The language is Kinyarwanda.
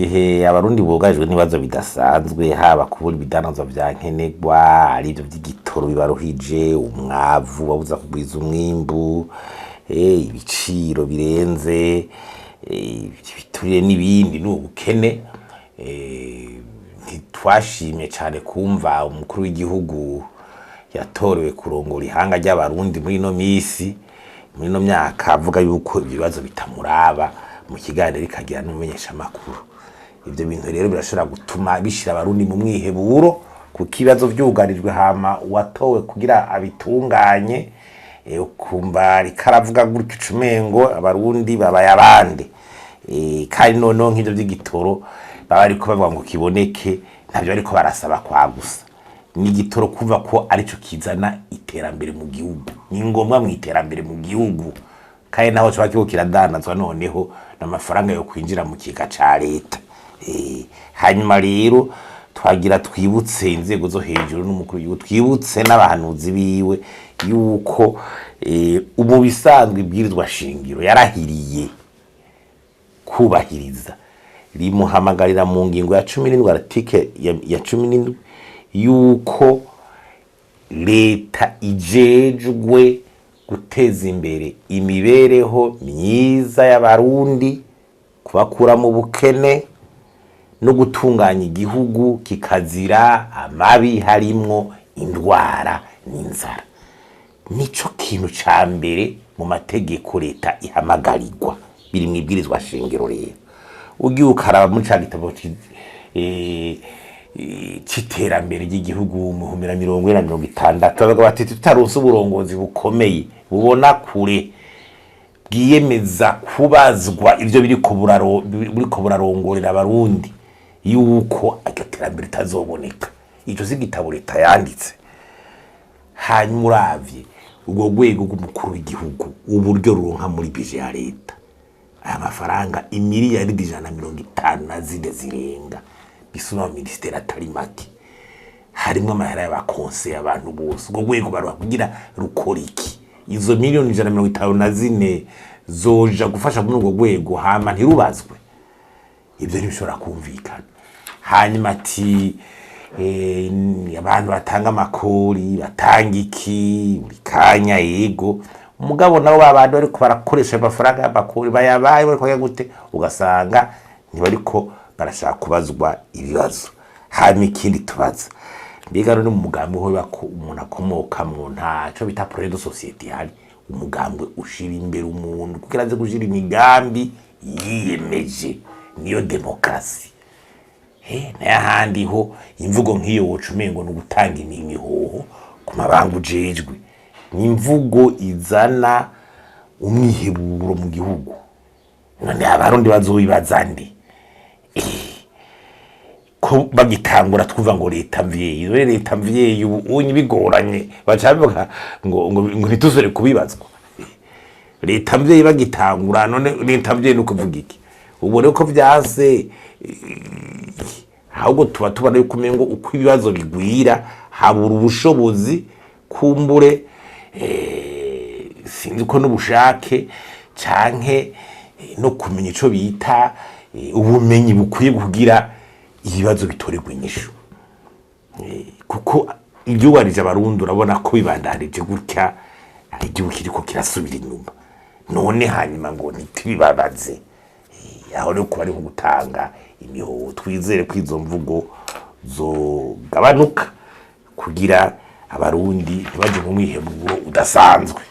gihe abarundi bugarijwe n'ibibazo bidasanzwe haba kubura ibidanazwa vya nkenerwa ari byo by'igitoro bibaruhije umwavu babuza kugwiza umwimbu ibiciro birenze bituriye n'ibindi n'ubukene ntitwashimye cyane kumva umukuru w'igihugu yatorewe kurongora ihanga ry'abarundi muri no misi muri no myaka avuga yuko ibibazo bitamuraba mu kiganiro ikagira n'umumenyesha makuru. Ibyo bintu rero birashobora gutuma bishira abarundi mu mwiheburo ku kibazo byugarijwe hama watowe kugira abitunganye ukumva rikaravuga gutyo icumengo abarundi babaye abandi kandi noneho nk'ibyo by'igitoro baba ariko bavuga ngo kiboneke ntabyo ariko barasaba kwa gusa n'igitoro kuva ko arico kizana iterambere mu gihugu ni ngombwa mu iterambere mu gihugu kandi naho cyo bakiko kiradanazwa noneho n'amafaranga yo kwinjira mu kiga ca leta. Hanyuma rero twagira twibutse inzego zo hejuru n'umukuru w'igihugu twibutse n'abahanuzi biwe yuko ubu bisanzwe ibwirizwa shingiro yarahiriye kubahiriza rimuhamagarira mu ngingo ya 17 article ya 17 yuko leta ijejwe guteza imbere imibereho myiza y'abarundi kubakura mu bukene no gutunganya igihugu kikazira amabi harimwo indwara n'inzara. Nico kintu ca mbere mu mategeko leta ihamagarirwa biri mu ibwirizwa shingiro rero ugiye ukaraba mu ca gitabo c'iterambere ry'igihugu mu 1960 bavuga bati tutaronse uburongozi bukomeye bubona kure bwiyemeza kubazwa ivyo biriko burarongorera abarundi yuko agaterambere tazoboneka. Ico sigitabo leta yanditse hanyuma uravye ubwo rwego rw'umukuru w'igihugu uburyo ruronka muri bije ya leta aya mafaranga imiliyaridi 150 zirenga bisuma ministeri atari make harimo amahera y'abakonse abantu bose ubwo rwego baruha kugira rukora iki izo miliyoni 154 zoja gufasha muri ubwo rwego hama ntirubazwe ibyo ntibishobora kumvikana. Hanyuma ati abantu batanga amakori batanga iki buri kanya yego umugabo nabo babandi bariko barakoresha amafaranga y'amakori bayabaye bariko gute ugasanga ntibariko barashaka kubazwa ibibazo. Hanyuma ikindi tubaza mbega no mu mugambi ho bako umuntu akomoka mu ntaco bita projet de société hari umugambi ushira imbere umuntu kugira aze gushira imigambi yiyemeje niyo demokrasi. N'ahandi ho imvugo nk'iyo wocumengo no gutanga imihoho ku mabanga ujejwe ni imvugo izana umwiheburo mu gihugu. None abarundi bazobibaza ndi ko bagitangura twuva ngo leta mvyeyi unyi bigoranye bacabivuga ngo ntituzore kubibazwa leta mvyeyi bagitangura none leta mvyeyi no kuvuga iki ubu rero ko vyase ahubwo tuba tubana yuko umengo uko ibibazo bigwira habura ubushobozi kumbure sinzi ko n'ubushake canke no kumenya ico bita ubumenyi bukwiye kugira ibibazo bitorerwa inyishu kuko ibyugarije abarundi urabona ko bibandanije gutya igihugu kiriko kirasubira inyuma none hanyuma ngo ntitubibabaze aho rero kuba ari nko gutanga imihoho. Twizere ko izo mvugo zogabanuka kugira abarundi ntibaje mu mwiheburo udasanzwe.